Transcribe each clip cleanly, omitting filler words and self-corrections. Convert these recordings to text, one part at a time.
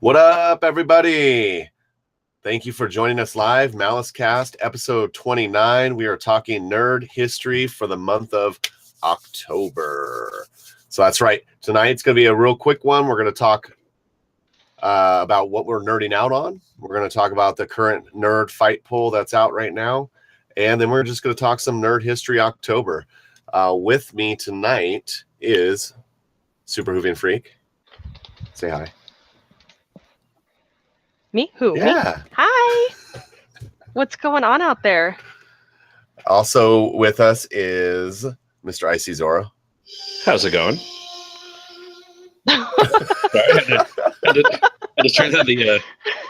What up, everybody? Thank you for joining us live. MaliceCast, episode 29. We are talking nerd history for the month of October. So that's right. Tonight's going to be a real quick one. We're going to talk about what we're nerding out on. We're going to talk about the current nerd fight pool that's out right now. And then we're just going to talk some nerd history October. With me tonight is Super Hoovian Freak. Say hi. Me? Who? Yeah. Me? Hi. What's going on out there? Also with us is Mr. Icy Zorro. How's it going? Sorry, I just turned on the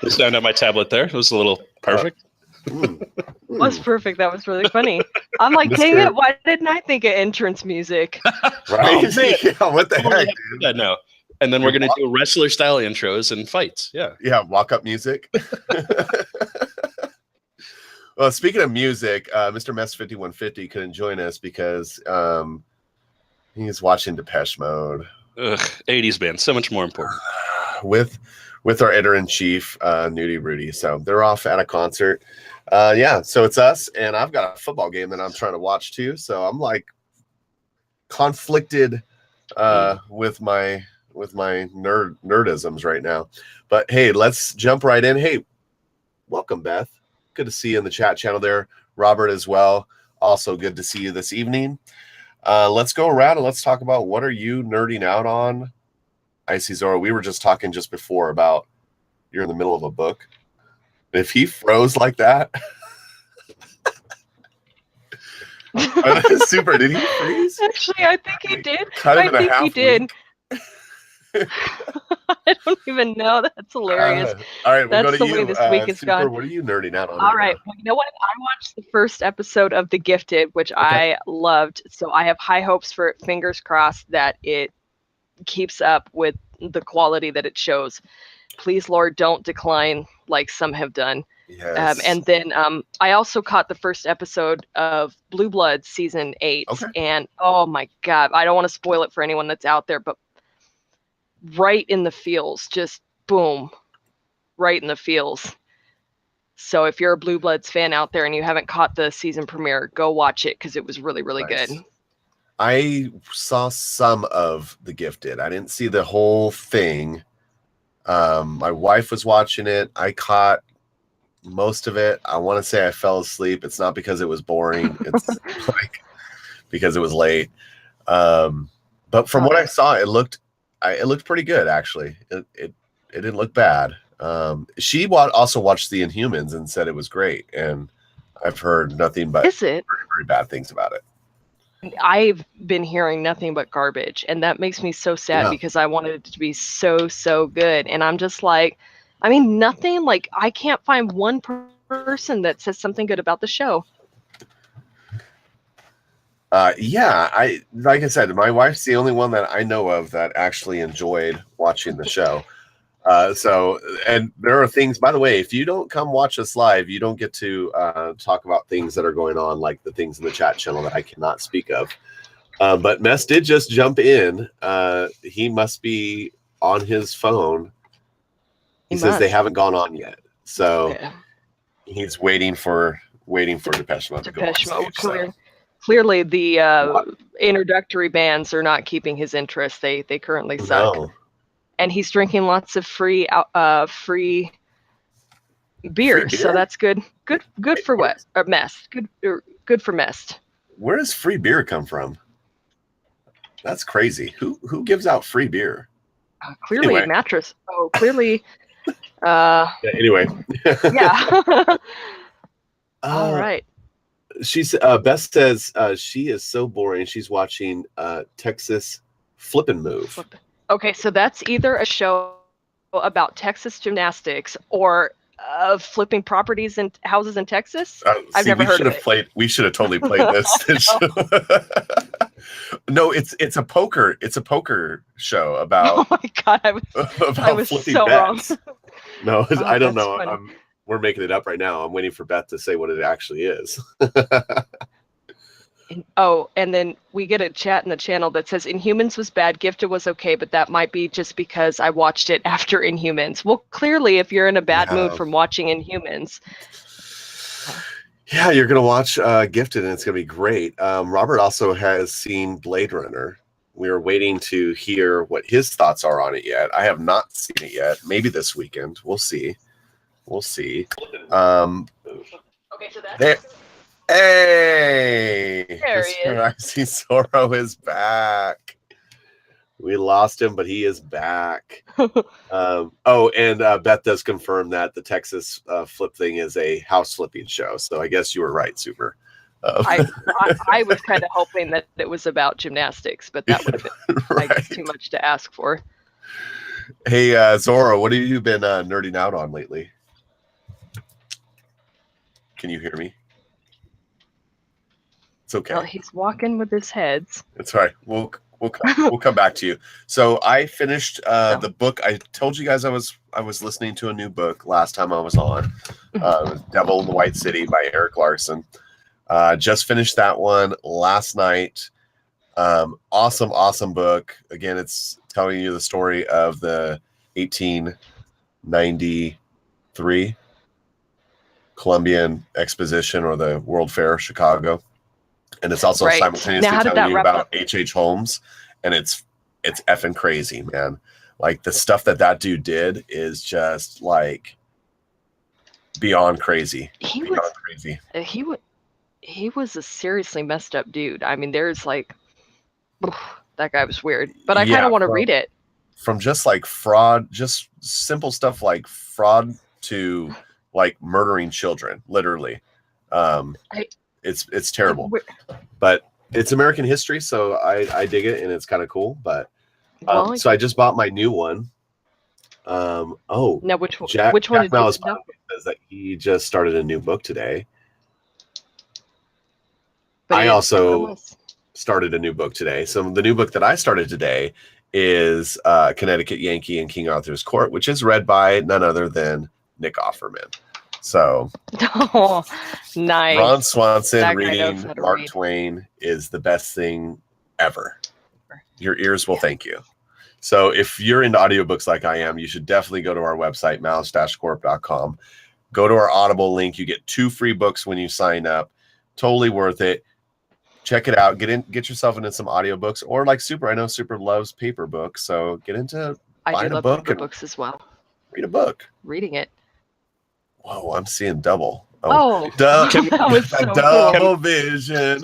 sound on my tablet there. It was a little perfect. That was perfect. That was really funny. I'm like, dang it, why didn't I think of entrance music? Right? Yeah, what the heck, dude? Yeah, no. And then we're going to do wrestler-style intros and fights. Yeah. Yeah, walk-up music. Well, speaking of music, Mr. Mess 5150 couldn't join us because he's watching Depeche Mode. Ugh, 80s band, so much more important. With our editor-in-chief, Nudie Rudy. So they're off at a concert. So it's us, and I've got a football game that I'm trying to watch too. So I'm like conflicted with my nerdisms right now. But hey, let's jump right in. Hey, welcome, Beth. Good to see you in the chat channel there. Robert as well. Also good to see you this evening. Let's go around and let's talk about what are you nerding out on. Icy Zorro, we were just talking just before about you're in the middle of a book. If he froze like that, super. Did he freeze? Actually, I think he did. I think he did. I don't even know. That's hilarious. All right, we'll That's go to the way you. this week is Super, gone. what are you nerding out on? All right. Well, you know what? I watched the first episode of The Gifted, which I loved. So I have high hopes for it. Fingers crossed that it keeps up with the quality that it shows. Please, Lord, don't decline like some have done. Yes. And then I also caught the first episode of Blue Bloods season 8. Okay. And oh my God, I don't want to spoil it for anyone that's out there, but right in the feels, just boom, right in the feels. So if you're a Blue Bloods fan out there and you haven't caught the season premiere, go watch it because it was really, really good. I saw some of The Gifted. I didn't see the whole thing. My wife was watching it. I caught most of it. I want to say I fell asleep. It's not because it was boring. It's like because it was late. But from what I saw, it looked pretty good, actually. It didn't look bad. She also watched The Inhumans and said it was great, and I've heard nothing but very, very bad things about it. I've been hearing nothing but garbage, and that makes me so sad because I wanted it to be so, so good. And I'm just like, I mean, nothing, like, I can't find one person that says something good about the show. Like I said, my wife's the only one that I know of that actually enjoyed watching the show. And there are things, by the way, if you don't come watch us live, you don't get to talk about things that are going on, like the things in the chat channel that I cannot speak of. But Mess did just jump in. He must be on his phone. He says they haven't gone on yet. So he's waiting for Depeche Mode to go on stage. Clearly, the introductory bands are not keeping his interest. They currently suck. No. And he's drinking lots of free beer, so that's good. Good for what? Mess. Good for Mest. Where does free beer come from? That's crazy. Who gives out free beer? Clearly, anyway. Mattress. Oh, clearly. Anyway. Yeah. All right. She's Beth says she is so boring. She's watching Texas Flippin' Move. Okay, so that's either a show about Texas gymnastics or flipping properties and houses in Texas. I've never heard of it. We should have totally played this. No, it's a poker. It's a poker show about. Oh my God, I was flipping so bets. Wrong. No, I don't know. We're making it up right now. I'm waiting for Beth to say what it actually is. Oh, and then we get a chat in the channel that says Inhumans was bad, Gifted was okay, but that might be just because I watched it after Inhumans. Well, clearly, if you're in a bad mood from watching Inhumans. Yeah, you're going to watch Gifted, and it's going to be great. Robert also has seen Blade Runner. We are waiting to hear what his thoughts are on it yet. I have not seen it yet. Maybe this weekend. We'll see. Okay, So that's there. Hey, There he is. I see Zorro is back. We lost him, but he is back. And Beth does confirm that the Texas flip thing is a house flipping show. So I guess you were right, Super. I was kind of hoping that it was about gymnastics, but that would have been Right. I guess, too much to ask for. Hey, Zorro, what have you been nerding out on lately? Can you hear me? It's okay. Well, he's walking with his heads. It's all right. We'll come back to you. So I finished the book. I told you guys I was listening to a new book last time I was on. Devil in the White City by Eric Larson. Just finished that one last night. Awesome book. Again, it's telling you the story of the 1893 Columbian Exposition or the World Fair of Chicago. And it's also Right. simultaneously Now, how did telling that you wrap about up? H.H. Holmes, and it's effing crazy, man. Like the stuff that dude did is just like beyond crazy. He was a seriously messed up dude. I mean, there's like, that guy was weird. But I kind of want to read it. From just like fraud, just simple stuff like fraud to like murdering children, literally. It's terrible, but it's American history, so I dig it, and it's kind of cool. But so I just bought my new one. Now, which one? Jack Which one Malice did you says that he just started a new book today. But I also started a new book today. So the new book that I started today is Connecticut Yankee and King Arthur's Court, which is read by none other than Nick Offerman. So, Oh, nice. Ron Swanson That guy knows reading how to Mark read. Twain is the best thing ever. Your ears will thank you. So if you're into audiobooks like I am, you should definitely go to our website, malice-corp.com. Go to our Audible link. You get 2 free books when you sign up. Totally worth it. Check it out. Get yourself into some audiobooks, or like Super. I know Super loves paper books, so get into buying a book and books as well. read a book. Reading it. Whoa, I'm seeing double. That was so double vision.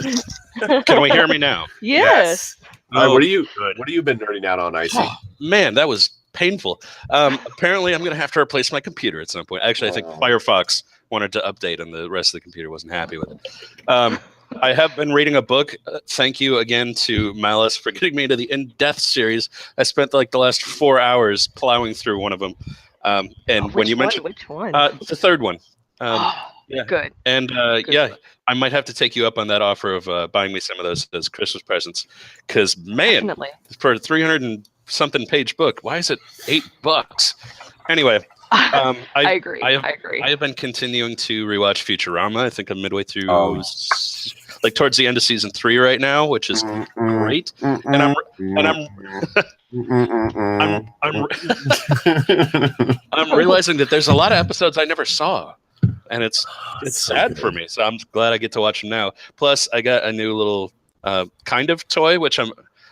Can we hear me now? Yes. What have you been nerding out on, Icy? Oh, man, that was painful. Apparently, I'm going to have to replace my computer at some point. Actually, I think Firefox wanted to update, and the rest of the computer wasn't happy with it. I have been reading a book. Thank you again to Malice for getting me into the In Death series. I spent like the last 4 hours plowing through one of them. When you mentioned which one? the third one. Yeah. Good. And Good. I might have to take you up on that offer of buying me some of those as Christmas presents. Because, man, Definitely. for a 300 and something page book, why is it $8? Anyway, I agree. I have been continuing to rewatch Futurama. I think I'm midway through, like towards the end of season 3 right now, which is great. And I'm realizing that there's a lot of episodes I never saw, and it's sad for me. So I'm glad I get to watch them now. Plus, I got a new little kind of toy, which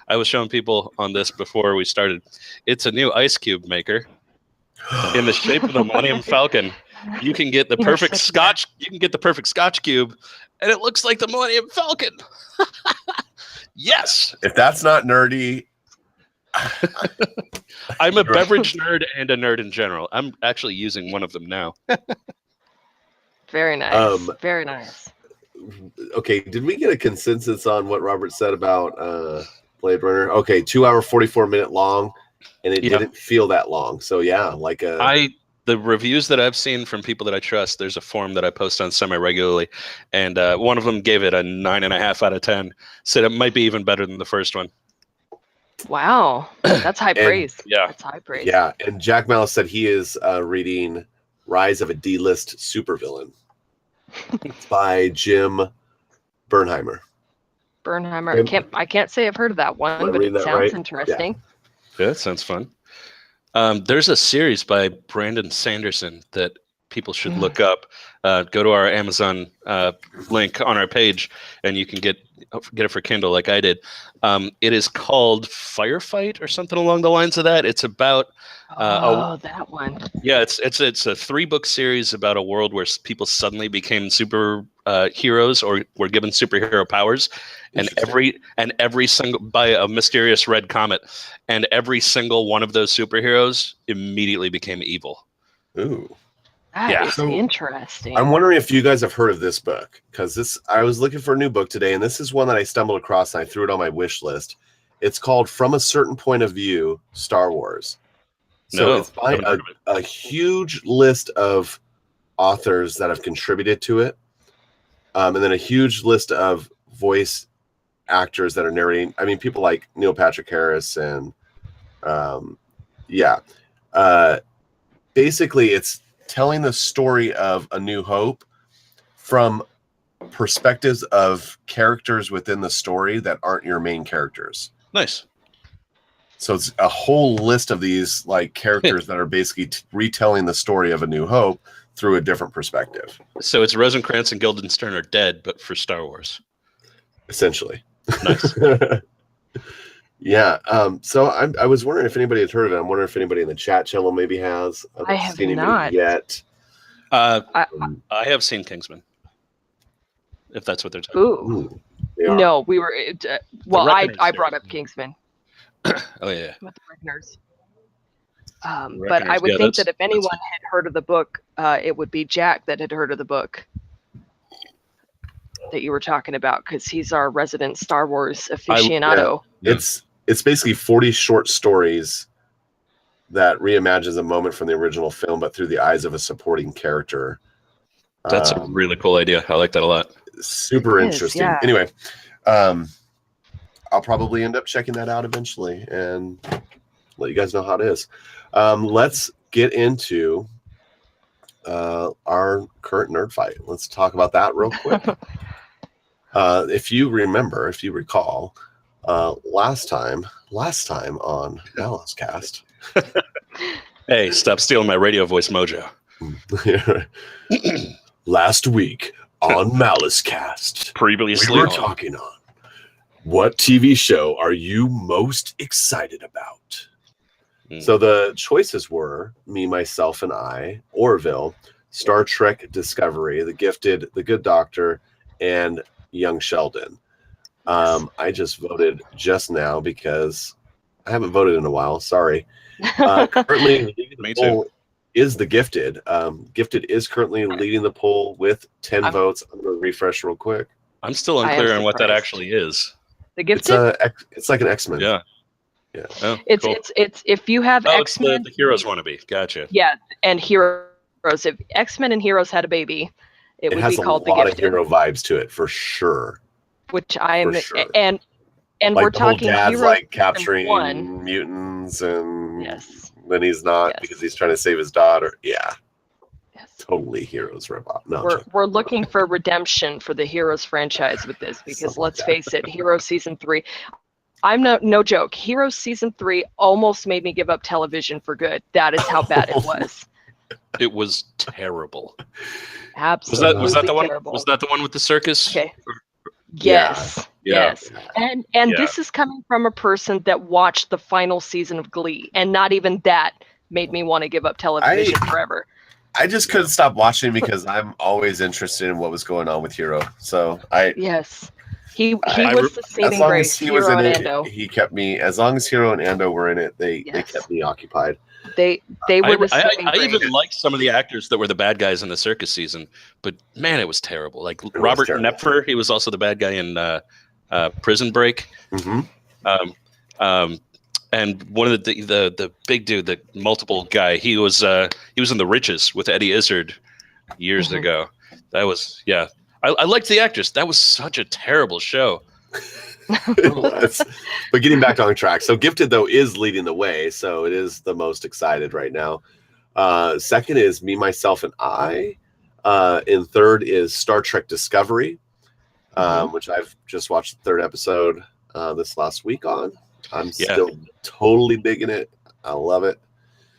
I was showing people on this before we started. It's a new ice cube maker in the shape of the Millennium Falcon. You can get the perfect Scotch. You can get the perfect Scotch cube, and it looks like the Millennium Falcon. Yes. If that's not nerdy. I'm a beverage nerd and a nerd in general. I'm actually using one of them now. Very nice. Very nice. Okay, did we get a consensus on what Robert said about Blade Runner? Okay, 2 hour 44-minute long, and it didn't feel that long. So yeah, like the reviews that I've seen from people that I trust, there's a forum that I post on semi-regularly, and one of them gave it a 9.5 out of 10. Said it might be even better than the first one. Wow, that's high praise. Yeah, that's high praise. Yeah, and Jack Malice said he is reading Rise of a D-List Supervillain. It's by Jim Bernheimer. Bernheimer. I can't say I've heard of that one, but it sounds interesting. Yeah, that sounds fun. There's a series by Brandon Sanderson that people should look up. Go to our Amazon link on our page, and you can get it for Kindle like I did. It is called Firefight or something along the lines of that. It's about that one. Yeah, it's a 3-book series about a world where people suddenly became super heroes or were given superhero powers, and every single by a mysterious red comet, and every single one of those superheroes immediately became evil. Ooh. That is interesting. I'm wondering if you guys have heard of this book, because I was looking for a new book today, and this is one that I stumbled across and I threw it on my wish list. It's called From a Certain Point of View, Star Wars. So it's by a huge list of authors that have contributed to it, and then a huge list of voice actors that are narrating. I mean, people like Neil Patrick Harris and basically it's telling the story of A New Hope from perspectives of characters within the story that aren't your main characters. Nice. So it's a whole list of these like characters that are basically retelling the story of A New Hope through a different perspective. So it's Rosencrantz and Guildenstern are dead, but for Star Wars. Essentially. Nice. Yeah. So I was wondering if anybody had heard of it. I'm wondering if anybody in the chat channel maybe has. I have not yet. I have seen Kingsman. If that's what they're talking Ooh. No, we were. I brought up Kingsman. Oh yeah. With the Reckoners. But I would think that if anyone had heard of the book, it would be Jack that had heard of the book that you were talking about, because he's our resident Star Wars aficionado. It's basically 40 short stories that reimagines a moment from the original film, but through the eyes of a supporting character. That's a really cool idea. I like that a lot. Super interesting. Yeah. Anyway, I'll probably end up checking that out eventually and let you guys know how it is. Let's get into our current nerd fight. Let's talk about that real quick. If you recall, last time on MaliceCast. Hey, stop stealing my radio voice mojo. Last week on MaliceCast, previously we were talking on what TV show are you most excited about? So the choices were Me, Myself, and I, Orville, Star Trek Discovery, The Gifted, The Good Doctor, and Young Sheldon. I just voted just now because I haven't voted in a while. Sorry. Currently, the poll is The Gifted. Gifted is currently leading the poll with 10 votes. I'm going to refresh real quick. I'm still unclear on what that actually is. The Gifted? It's like an X-Men. Yeah. Yeah. Oh, it's cool. it's if you have X-Men, the Heroes Wannabe. Gotcha. Yeah, and Heroes. If X-Men and Heroes had a baby, it would be called The Gifted. It has a lot of hero vibes to it, for sure. Which I am, sure. and like we're talking Heroes like capturing one. mutants, and then he's not because he's trying to save his daughter. Yeah. Totally Heroes ripoff. No, we're looking for redemption for the Heroes franchise with this, because let's face it, Heroes season 3. I'm no joke. Heroes season 3 almost made me give up television for good. That is how bad it was. It was terrible. Absolutely. Was that the one? Terrible. Was that the one with the circus? Okay. Yes. Yeah. Yes. And this is coming from a person that watched the final season of Glee, and not even that made me want to give up television forever. I just couldn't stop watching because I'm always interested in what was going on with Hero. So he was the saving grace. He was in it. He kept me, as long as Hero and Ando were in it. They kept me occupied. They were the saving I grace. even liked some of the actors that were the bad guys in the circus season, but man, it was terrible. Like Robert Knepfer, he was also the bad guy in Prison Break. Mm-hmm. And one of the big dude, the multiple guy, he was in The Riches with Eddie Izzard years ago. That was I liked the actors. That was such a terrible show. It was. But getting back on track. So Gifted, though, is leading the way. So it is the most excited right now. Second is Me, Myself, and I. And third is Star Trek Discovery. which I've just watched the third episode this last week on. I'm still totally digging it. I love it.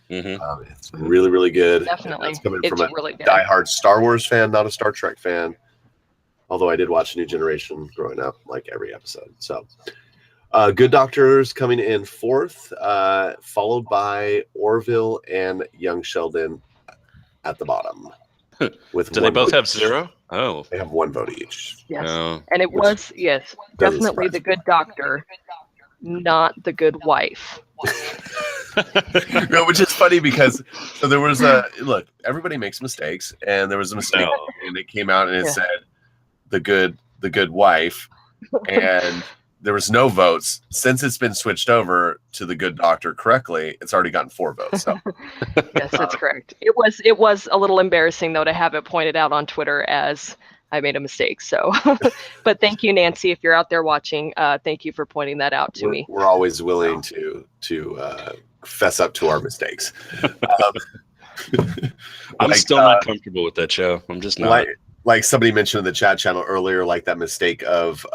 It's really, really good. Definitely. It's coming It's from a really good. diehard Star Wars fan, not a Star Trek fan. Although I did watch New Generation growing up, like every episode. So, Good Doctor's coming in fourth, followed by Orville and Young Sheldon at the bottom. With Do they both have 0? Oh, they have 1 vote each. Yes. Oh. And it was, yes, Doesn't definitely surprise the me. Good Doctor, not the Good Wife. No, which is funny because so there was look, everybody makes mistakes, and there was a mistake, and it came out and it said the good wife, and there was no votes. Since it's been switched over to the Good Doctor correctly, it's already gotten 4 votes. So Yes, that's correct. It was a little embarrassing though to have it pointed out on Twitter as I made a mistake. So, but thank you, Nancy, if you're out there watching. Thank you for pointing that out to me. we're always willing to fess up to our mistakes. I'm still not comfortable with that show. I'm just not. Like somebody mentioned in the chat channel earlier, like that mistake of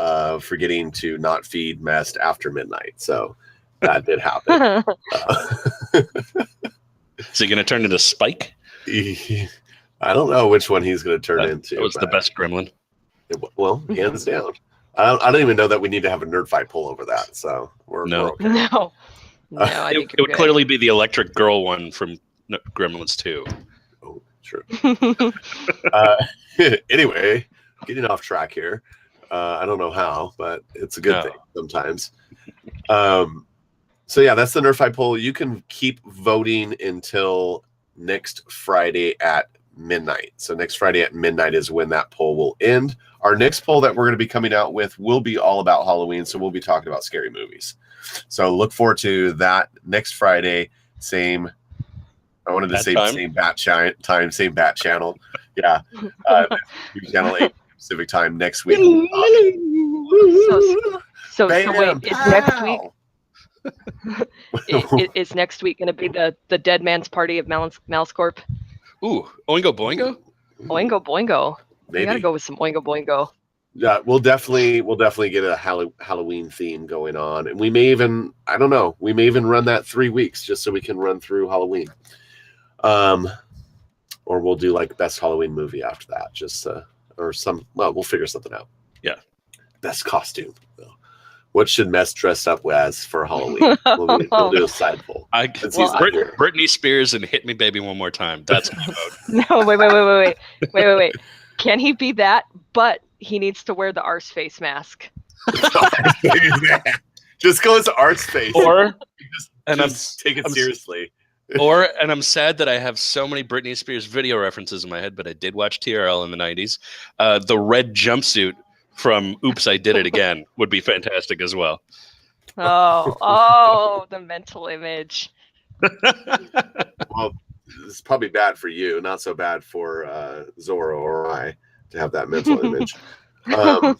forgetting to not feed Mest after midnight. So that did happen. Is he going to turn into Spike? I don't know which one he's going to turn into. That was the best gremlin. Well, hands down. I don't even know that we need to have a nerd fight pull over that. So we're okay. No, I think It would clearly be the electric girl one from Gremlins 2. Oh, true. Anyway, getting off track here. I don't know how, but it's a good thing sometimes. So yeah, that's the Nerd Fight poll. You can keep voting until next Friday at midnight. So next Friday at midnight is when that poll will end. Our next poll that we're going to be coming out with will be all about Halloween. So we'll be talking about scary movies. So look forward to that next Friday. Same. I wanted to say same bat time, same bat channel. Yeah. Channel 8 Pacific time next week. So wait, is next week? Is next week going to be the Dead Man's Party of MaliceCorp? Ooh, Oingo Boingo? Oingo Boingo. Maybe. We got to go with some Oingo Boingo. Yeah, we'll definitely get a Halloween theme going on, and we may even run that 3 weeks just so we can run through Halloween, or we'll do like best Halloween movie after that, we'll figure something out. Yeah, best costume. What should Mess dress up as for Halloween? We'll do a side poll. Britney Spears and Hit Me Baby One More Time. That's my vote. No, wait. Can he be that? But he needs to wear the arse face mask. Just go as arse face. Just take it seriously. And I'm sad that I have so many Britney Spears video references in my head, but I did watch TRL in the 90s. The red jumpsuit from Oops, I Did It Again would be fantastic as well. Oh, the mental image. Well, it's probably bad for you, not so bad for Zorro or I to have that mental image. At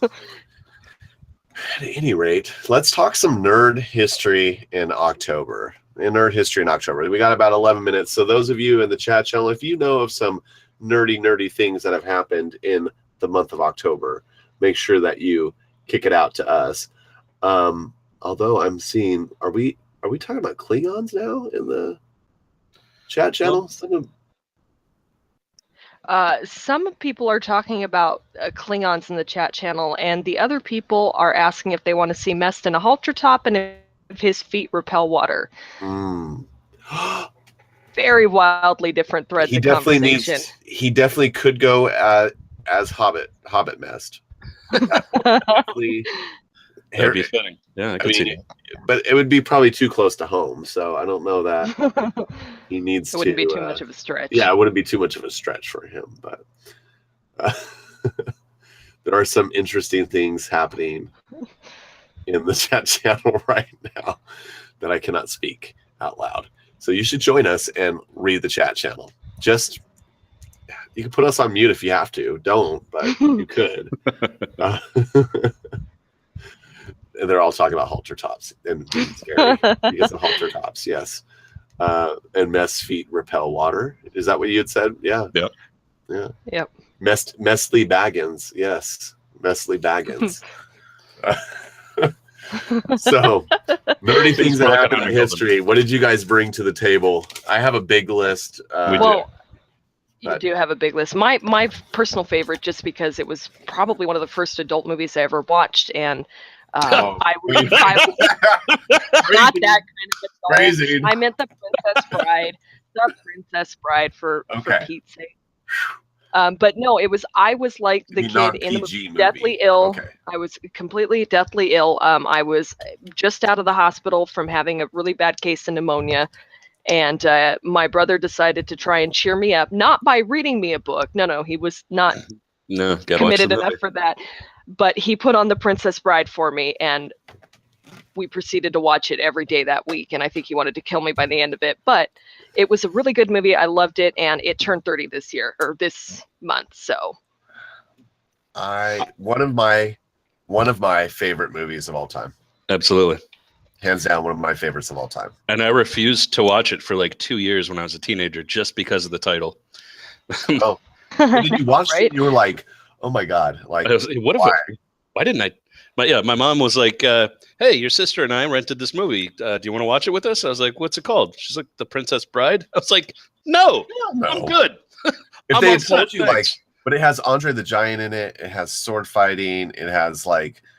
any rate, let's talk some nerd history in October. We got about 11 minutes. So those of you in the chat channel, if you know of some nerdy things that have happened in the month of October, make sure that you kick it out to us. Although I'm seeing, are we talking about Klingons now in the chat channel? Some people are talking about Klingons in the chat channel, and the other people are asking if they want to see Mest in a halter top and if his feet repel water. Very wildly different threads of conversation. He definitely could go as Hobbit Mest. That'd be fitting. Yeah, I could see it. But it would be probably too close to home, so I don't know that he needs to. It wouldn't be too much of a stretch. Yeah, it wouldn't be too much of a stretch for him, but there are some interesting things happening in the chat channel right now that I cannot speak out loud. So you should join us and read the chat channel. You can put us on mute if you have to. Don't, but you could. And they're all talking about halter tops and being scary because of halter tops. Yes. And Mess feet repel water. Is that what you had said? Yeah. Yep. Yeah. Yep. Messly Baggins. Yes. Nestle Baggins. So, nerdy things that happened in history. What did you guys bring to the table? I have a big list. You do have a big list. My personal favorite, just because it was probably one of the first adult movies I ever watched, and I was not that kind of adult. Crazy. I meant The Princess Bride. The Princess Bride for Pete's sake. But no, I was like the kid in the movie, deathly ill. Okay. I was completely deathly ill. I was just out of the hospital from having a really bad case of pneumonia. And my brother decided to try and cheer me up, not by reading me a book. No, he was not committed enough for that. But he put on The Princess Bride for me, and we proceeded to watch it every day that week. And I think he wanted to kill me by the end of it. But it was a really good movie. I loved it, and it turned 30 this month. So, one of my favorite movies of all time. Absolutely. Hands down, one of my favorites of all time. And I refused to watch it for like 2 years when I was a teenager, just because of the title. Oh, did you watch it? You were like, "Oh my god!" Like, why didn't I? But my mom was like, "Hey, your sister and I rented this movie. Do you want to watch it with us?" I was like, "What's it called?" She's like, "The Princess Bride." I was like, "No, I'm good." If they had told you but it has Andre the Giant in it. It has sword fighting. It has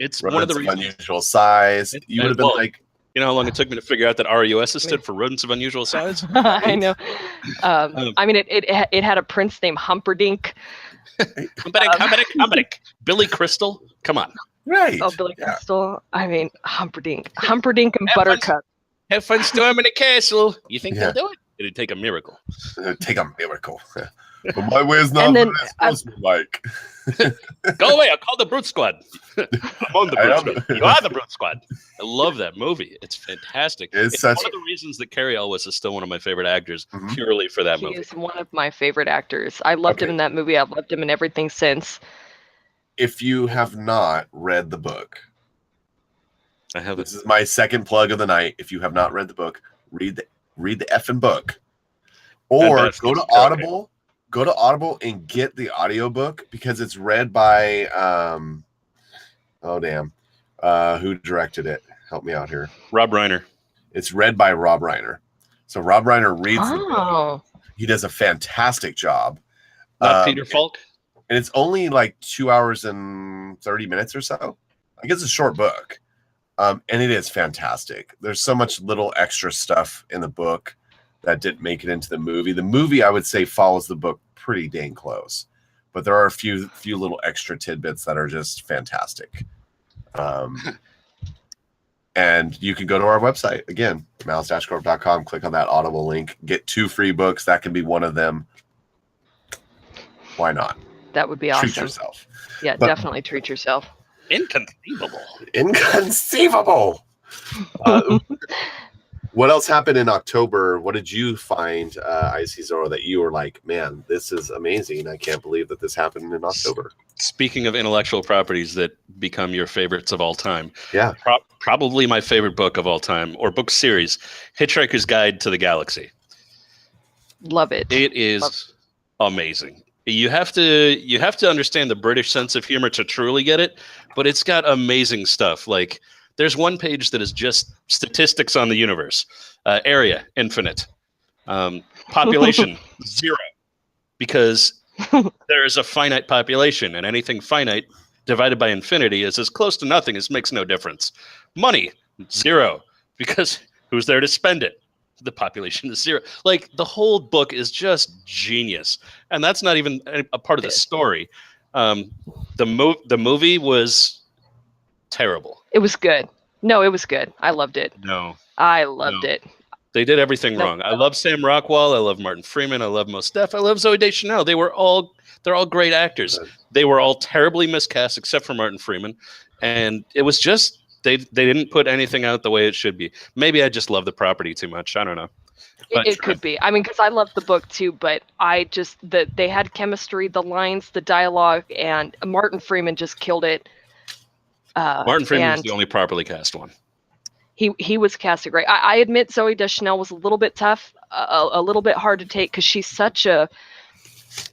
it's one of the reasons. Unusual size. You would have been like. You know how long it took me to figure out that RUS stood for rodents of unusual size? I know. I mean, it had a prince named Humperdinck. Humperdinck. Billy Crystal? Come on. Right. Oh, Billy Crystal. I mean, Humperdinck and Buttercup. Have fun storming a castle. You think they'll do it? It'd take a miracle. It'd take a miracle. But my way is not supposed to be like. Go away! I'll call the Brute Squad. I'm on the Brute Squad. You are the Brute Squad. I love that movie. It's fantastic. It's one of the reasons that Cary Elwes is still one of my favorite actors, purely for that movie. He is one of my favorite actors. I loved him in that movie. I've loved him in everything since. If you have not read the book, I have. This is my second plug of the night. If you have not read the book, read the effing book, or go to Audible. Go to Audible and get the audiobook because it's read by who directed it? Help me out here. Rob Reiner. It's read by Rob Reiner. So Rob Reiner reads the book. He does a fantastic job. Not Peter Falk. And it's only like 2 hours and 30 minutes or so. I guess it's a short book. And it is fantastic. There's so much little extra stuff in the book that didn't make it into the movie. The movie, I would say, follows the book pretty dang close, but there are a few little extra tidbits that are just fantastic. And you can go to our website again, malice-corp.com, click on that Audible link, get 2 free books. That can be one of them. Why not? That would be awesome. Treat yourself. Yeah, definitely treat yourself. Inconceivable. What else happened in October? What did you find, Icy Zoro, that you were like, man, this is amazing. I can't believe that this happened in October. Speaking of intellectual properties that become your favorites of all time. Yeah. Probably my favorite book of all time, or book series, Hitchhiker's Guide to the Galaxy. Love it. It is amazing. You have to understand the British sense of humor to truly get it, but it's got amazing stuff. Like, there's one page that is just statistics on the universe. Area, infinite. Population, 0. Because there is a finite population, and anything finite divided by infinity is as close to nothing as makes no difference. Money, 0. Because who's there to spend it? The population is 0. Like, the whole book is just genius. And that's not even a part of the story. The movie was terrible. It was good. No, it was good. I loved it. No. I loved it. They did everything wrong. I love Sam Rockwell. I love Martin Freeman. I love Mos Def. I love Zooey Deschanel. They're all great actors. They were all terribly miscast except for Martin Freeman. And it was just, they didn't put anything out the way it should be. Maybe I just love the property too much. I don't know. It could be. I mean, because I loved the book too, but they had chemistry, the lines, the dialogue, and Martin Freeman just killed it. Martin Freeman was the only properly cast one. He was casted great. I admit Zooey Deschanel was a little bit tough, a little bit hard to take because she's such a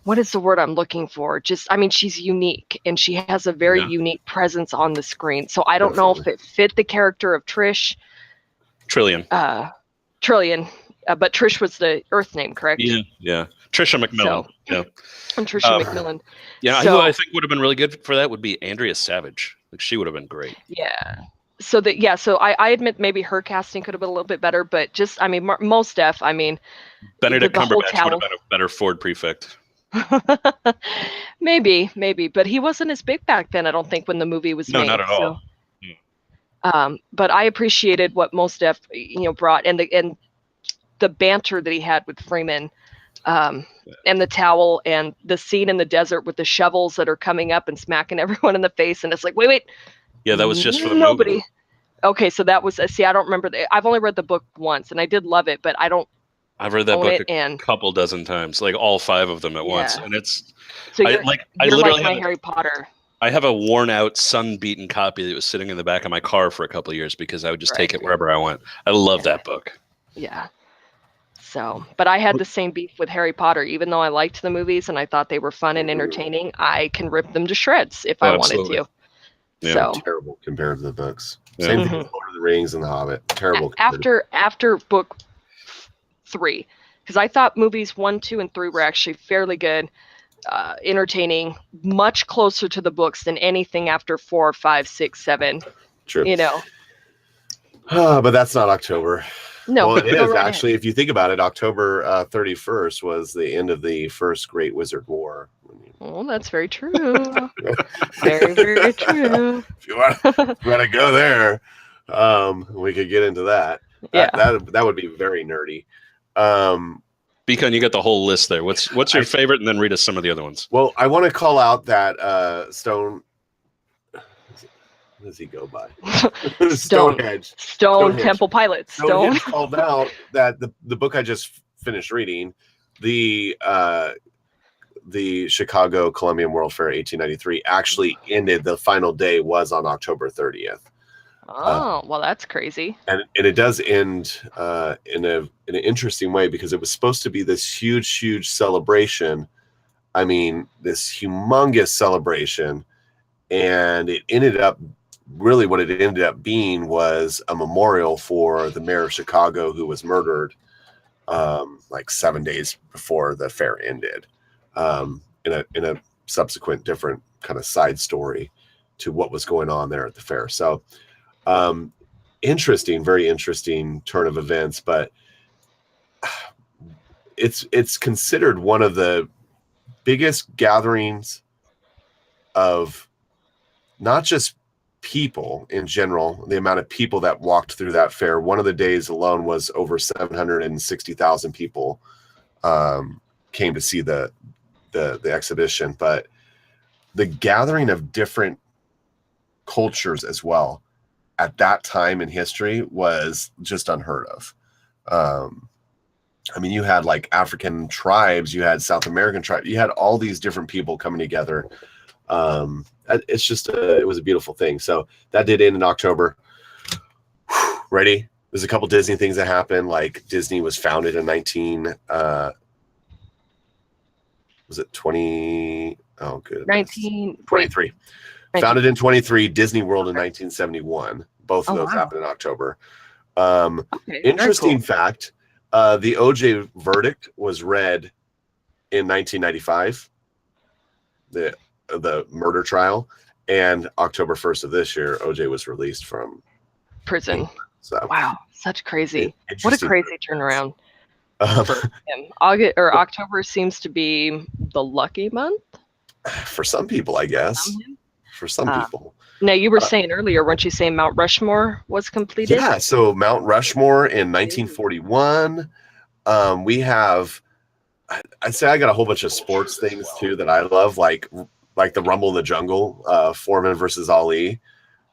what is the word I'm looking for? Just, I mean, she's unique and she has a very unique presence on the screen. So I don't know if it fit the character of Trish. Trillian. Trillian. But Trish was the Earth name, correct? Yeah. Trisha McMillan. So, and Trisha McMillan. Yeah, so, who I think would have been really good for that would be Andrea Savage. Like, she would have been great. Yeah. So I admit maybe her casting could have been a little bit better, but just, I mean, most F, I mean. Benedict Cumberbatch would have been a better Ford prefect. maybe, but he wasn't as big back then, I don't think, when the movie was made. No, not at all. But I appreciated what Mos Def, brought, and the banter that he had with Freeman, and the towel, and the scene in the desert with the shovels that are coming up and smacking everyone in the face, and it's like, wait. Yeah, that was just for the movie. Okay, so that was, see, I don't remember. I've only read the book once, and I did love it, but I don't. I've read that book a couple dozen times, like all 5 of them at once, and it's. So you're like my Harry Potter. I have a worn-out, sun-beaten copy that was sitting in the back of my car for a couple of years because I would just take it wherever I went. I love that book. Yeah. So, but I had the same beef with Harry Potter. Even though I liked the movies and I thought they were fun and entertaining, I can rip them to shreds if I wanted to. Yeah, so terrible compared to the books. Same thing with Lord of the Rings and The Hobbit. Terrible. After book 3, because I thought movies 1, 2, and 3 were actually fairly good. Entertaining, much closer to the books than anything after 4, 5, 6, 7. True. But that's not October. No, well, it is actually. If you think about it, October 31st was the end of the first Great Wizard War. Oh, that's very true. Very, very true. If you want to go there, we could get into that. That would be very nerdy. Beacon, you got the whole list there. What's your favorite, and then read us some of the other ones. Well, I want to call out that Stone. What does he go by? Stonehenge. Stonehenge. Temple Pilots. Stonehenge called out that the book I just finished reading, the Chicago Columbian World Fair 1893 actually ended. The final day was on October 30th. Oh, well, that's crazy. And it does end in an interesting way, because it was supposed to be this huge celebration. I mean, this humongous celebration, and it ended up. Really, what it ended up being was a memorial for the mayor of Chicago who was murdered like 7 days before the fair ended, in a subsequent different kind of side story to what was going on there at the fair. So interesting, very interesting turn of events, but it's considered one of the biggest gatherings of not just people in general, the amount of people that walked through that fair. One of the days alone was over 760,000 people came to see the exhibition, but the gathering of different cultures as well at that time in history was just unheard of. I mean, you had like African tribes, you had South American tribes, you had all these different people coming together. It's just it was a beautiful thing. So that did end in October. Ready? There's a couple Disney things that happened. Like Disney was founded in 1923. Founded in 23. Disney World in 1971. Both of those happened in October. Interesting fact: the OJ verdict was read in 1995. The murder trial, and October 1st of this year, OJ was released from prison. So, wow, such crazy! What a crazy turnaround for him. October seems to be the lucky month for some people, I guess. For some people. Now, you were saying earlier, weren't you saying Mount Rushmore was completed? Yeah, so Mount Rushmore in 1941. We have. I'd say I got a whole bunch of sports things too that I love, like the Rumble in the Jungle, Foreman versus Ali.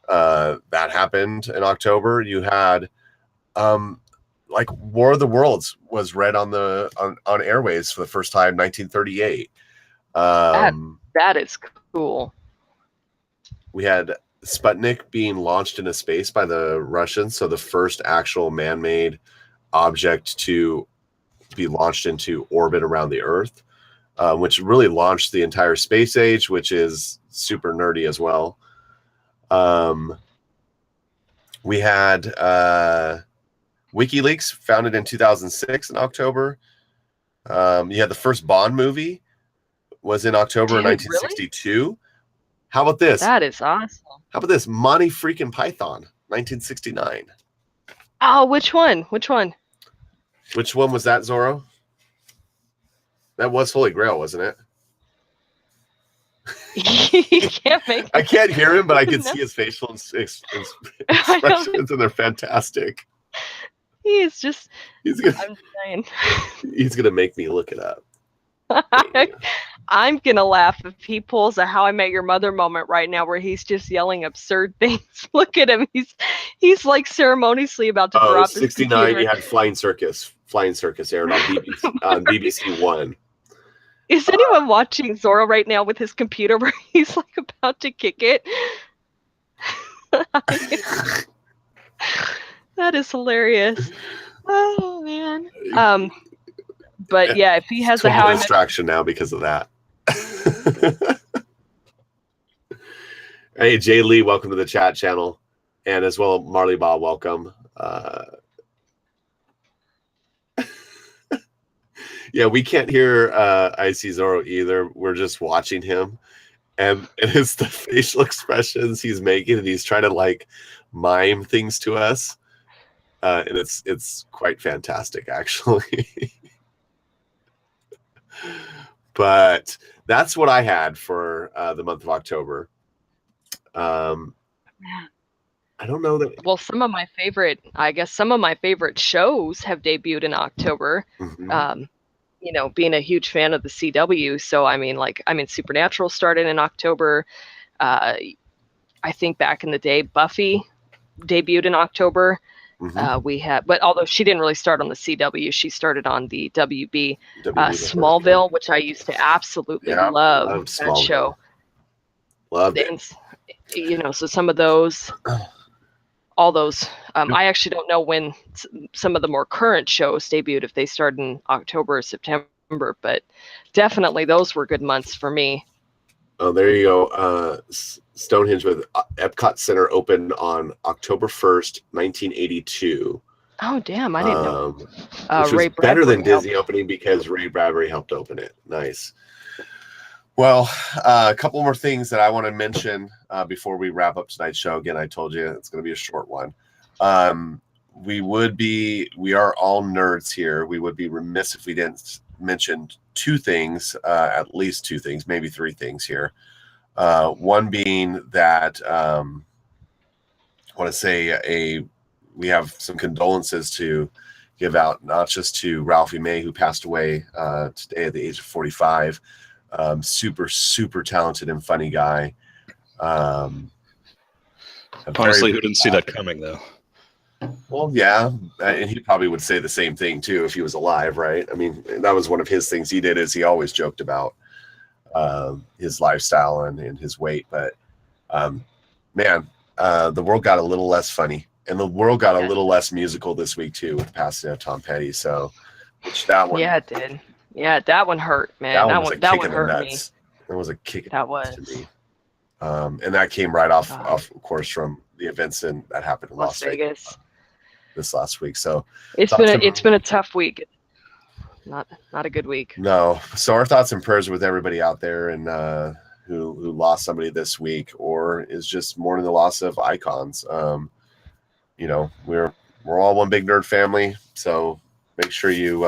That happened in October. You had like War of the Worlds was read on airwaves for the first time, 1938. That is cool. We had Sputnik being launched into space by the Russians, so the first actual man-made object to be launched into orbit around the Earth. which really launched the entire space age, which is super nerdy as well. We had WikiLeaks, founded in 2006 in October. You had the first Bond movie was in October of 1962. Really? How about this? That is awesome. How about this? Monty freaking Python, 1969. Oh, which one? Which one? Which one was that, Zorro? That was Holy Grail, wasn't it? You can't make. I can't hear him, but I can see his facial expressions, and they're fantastic. He's just. I'm saying. He's gonna make me look it up. I'm gonna laugh if he pulls a How I Met Your Mother moment right now, where he's just yelling absurd things. Look at him. He's like ceremoniously about to drop his 69. computer. You had Flying Circus aired on BBC One. Is anyone watching Zorro right now with his computer where he's like about to kick it? That is hilarious. Oh man. But yeah, if he has a How I Met distraction now because of that. Hey, Jay Lee, welcome to the chat channel, and as well Marley Bob, welcome. Yeah, we can't hear Icy Zorro either. We're just watching him, and it's the facial expressions he's making, and he's trying to like mime things to us, and it's quite fantastic, actually. But that's what I had for the month of October. I don't know that. Well, some of my favorite shows have debuted in October. Mm-hmm. You know, being a huge fan of the CW, so I mean, Supernatural started in October. I think back in the day, Buffy debuted in October. Mm-hmm. We had, but although she didn't really start on the CW, she started on the WB. Smallville, which I used to absolutely love that show. Loved it. You know, so some of those, all those. I actually don't know when some of the more current shows debuted, if they started in October or September, but definitely those were good months for me. Oh, there you go. Stonehenge with Epcot Center opened on October 1st, 1982. Oh, damn. I didn't know. Which was Ray better than Bradbury Disney opening because Ray Bradbury helped open it. Nice. Well, a couple more things that I want to mention before we wrap up tonight's show. Again, I told you it's going to be a short one. We are all nerds here. We would be remiss if we didn't mention two things, at least two things, maybe three things here. One being that I want to say we have some condolences to give out, not just to Ralphie May, who passed away today at the age of 45. Super, super talented and funny guy. Honestly, who didn't see that coming, though? Well, yeah, and he probably would say the same thing too if he was alive, right? I mean, that was one of his things he did, is he always joked about his lifestyle and his weight. But man, the world got a little less funny, and the world got a little less musical this week too, with the passing of Tom Petty. So, that one, yeah, it did. Yeah, that one hurt, man. That one hurt me. That was a kick in that the was nuts to me. And that came right off, of course, from the events that happened in Las Vegas this last week. So it's been a tough week. Not a good week. No. So our thoughts and prayers with everybody out there and who lost somebody this week or is just mourning the loss of icons. You know, we're all one big nerd family. So make sure you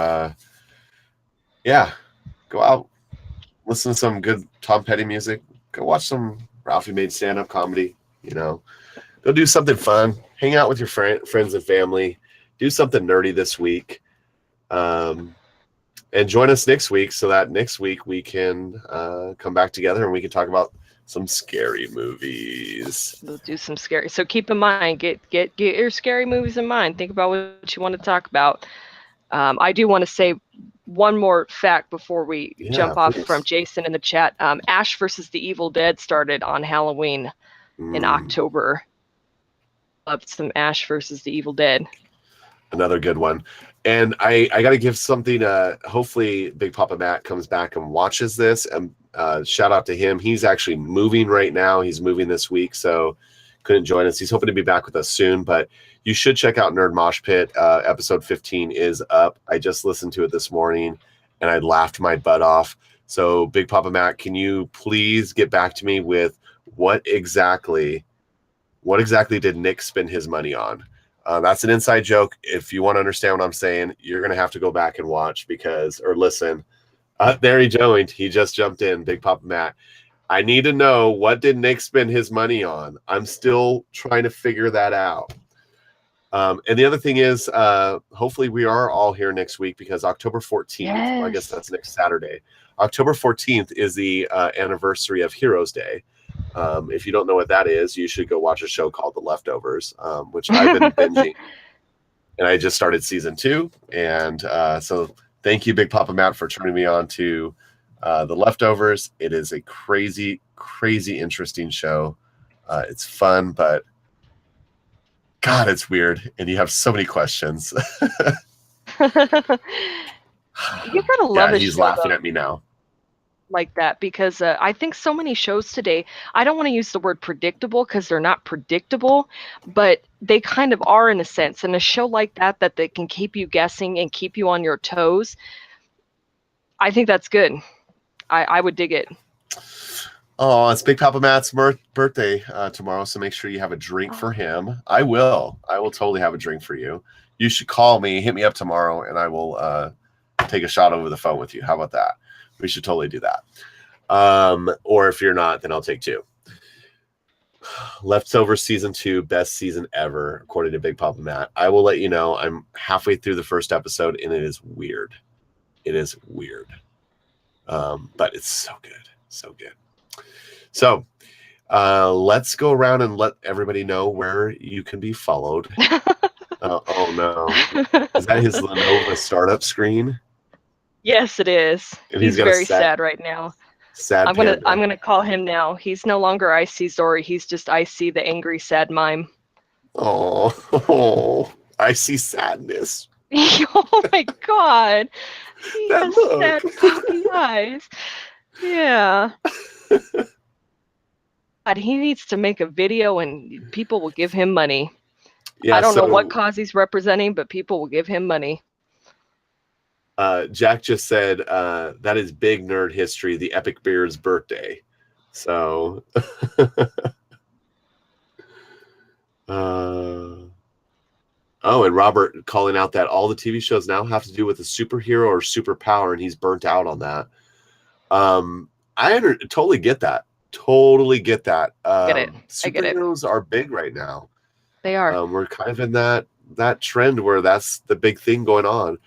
go out, listen to some good Tom Petty music, go watch some Ralphie May stand-up comedy, you know, go do something fun, hang out with your friends and family, do something nerdy this week, and join us next week so that next week we can come back together and we can talk about some scary movies. We'll do some scary. So keep in mind, get your scary movies in mind. Think about what you want to talk about. I do want to say one more fact before we jump off from Jason in the chat. Ash versus the Evil Dead started on Halloween in October. Loved some Ash versus the Evil Dead. Another good one. And I got to give something. Hopefully, Big Papa Matt comes back and watches this. And shout out to him. He's actually moving right now. He's moving this week, so couldn't join us. He's hoping to be back with us soon. But you should check out Nerd Mosh Pit. Episode 15 is up. I just listened to it this morning, and I laughed my butt off. So, Big Papa Matt, can you please get back to me with what exactly did Nick spend his money on? That's an inside joke. If you want to understand what I'm saying, you're going to have to go back and watch or listen. There he joined. He just jumped in, Big Papa Matt. I need to know, what did Nick spend his money on? I'm still trying to figure that out. And the other thing is, hopefully we are all here next week, because October 14th, well, I guess that's next Saturday. October 14th is the anniversary of Heroes Day. If you don't know what that is, you should go watch a show called The Leftovers, which I've been binging. And I just started season 2. And so thank you, Big Papa Matt, for turning me on to The Leftovers. It is a crazy, crazy interesting show. It's fun, but God, it's weird. And you have so many questions. You gotta love it. He's laughing at me now. Like that, because I think so many shows today, I don't want to use the word predictable, because they're not predictable, but they kind of are in a sense. And a show like that they can keep you guessing and keep you on your toes, I think that's good. I would dig it. Oh, it's Big Papa Matt's birthday tomorrow, so make sure you have a drink for him. I will totally have a drink for you. You should call me, hit me up tomorrow, and I will take a shot over the phone with you. How about that? We should totally do that. Or if you're not, then I'll take 2. Leftovers season 2, best season ever, according to Big Papa Matt. I will let you know. I'm halfway through the first episode, and it is weird. It is weird. But it's so good. So good. So let's go around and let everybody know where you can be followed. Oh, no. Is that his Lenovo startup screen? Yes, it is. And he's very sad right now. I'm gonna call him now. He's no longer IC Zori. He's just IC the angry sad mime. Oh, I see sadness. Oh my God, he has sad puppy eyes. Yeah. God, he needs to make a video, and people will give him money. Yeah, I don't know what cause he's representing, but people will give him money. Jack just said that is big nerd history, the Epic Beard's birthday. So and Robert calling out that all the TV shows now have to do with a superhero or superpower, and he's burnt out on that. Totally get that. Totally get that. Get it. Superheroes are big right now. They are. We're kind of in that trend where that's the big thing going on.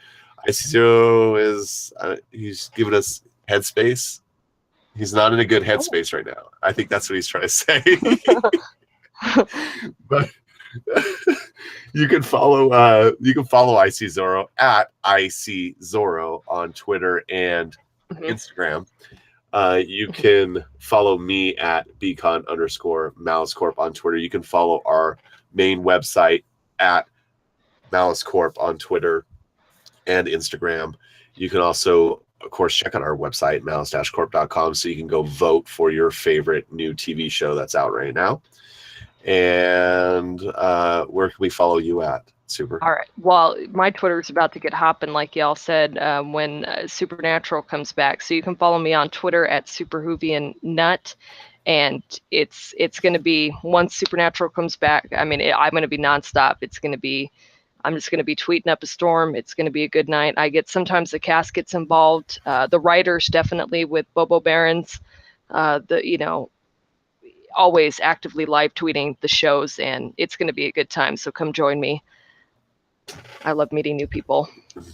IC0 is he's giving us headspace. He's not in a good headspace right now. I think that's what he's trying to say. But you can follow IC Zorro at IC Zorro on Twitter and Instagram. You can follow me at beacon_MaliceCorp on Twitter. You can follow our main website at MaliceCorp on Twitter and Instagram. You can also, of course, check out our website, malice-corp.com, so you can go vote for your favorite new TV show that's out right now. And where can we follow you at, Super? All right. Well, my Twitter is about to get hopping, like y'all said, when Supernatural comes back. So you can follow me on Twitter at SuperHoovianNut. And it's going to be, once Supernatural comes back, I mean, I'm going to be nonstop. I'm just going to be tweeting up a storm. It's going to be a good night. Sometimes the cast gets involved. The writers definitely with Bobo Barons, always actively live tweeting the shows, and it's going to be a good time. So come join me. I love meeting new people. Awesome.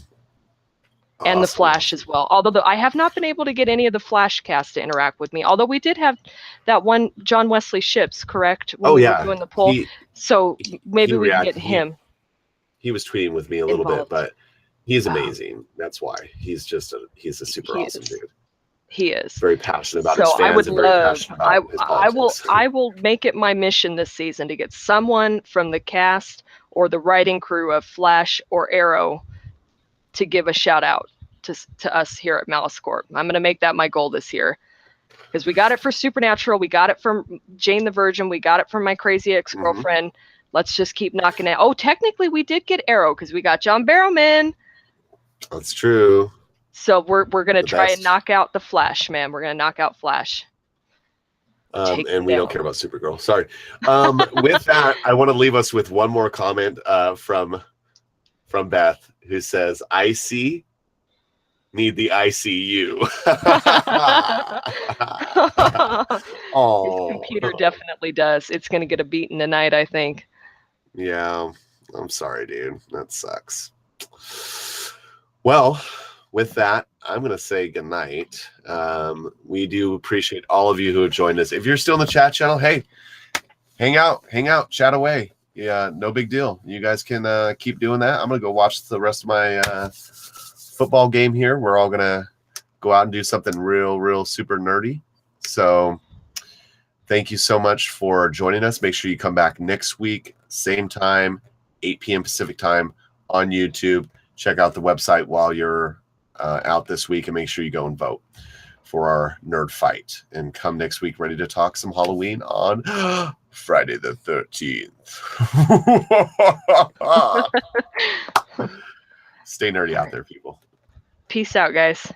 And the Flash as well. Although I have not been able to get any of the Flash cast to interact with me. Although we did have that one John Wesley Ships, correct? When we were doing the poll. Maybe we can get him. He was tweeting with me a little bit, but he's amazing. That's why he's a super awesome dude. He is very passionate about his fans and very passionate about his politics. I will make it my mission this season to get someone from the cast or the writing crew of Flash or Arrow to give a shout out to us here at Malice Corp. I'm going to make that my goal this year. Because we got it for Supernatural, we got it from Jane the Virgin, we got it from My Crazy Ex-Girlfriend. Let's just keep knocking it. Oh, technically we did get Arrow because we got John Barrowman. That's true. So we're gonna try best. and knock out the Flash, man. We're gonna knock out Flash. And we don't care about Supergirl. Sorry. With that, I want to leave us with one more comment from Beth, who says, "I see. Need the ICU." His computer definitely does. It's going to get a beating tonight, I think. Yeah, I'm sorry, dude. That sucks. Well, with that, I'm going to say goodnight. We do appreciate all of you who have joined us. If you're still in the chat channel, hey, hang out, chat away. Yeah, no big deal. You guys can keep doing that. I'm going to go watch the rest of my football game here. We're all gonna go out and do something real super nerdy. So thank you so much for joining us. Make sure you come back next week, same time, 8 p.m. Pacific time on YouTube. Check out the website while you're out this week, and make sure you go and vote for our nerd fight. And come next week ready to talk some Halloween on Friday the 13th. Stay nerdy out there, people. Peace out, guys.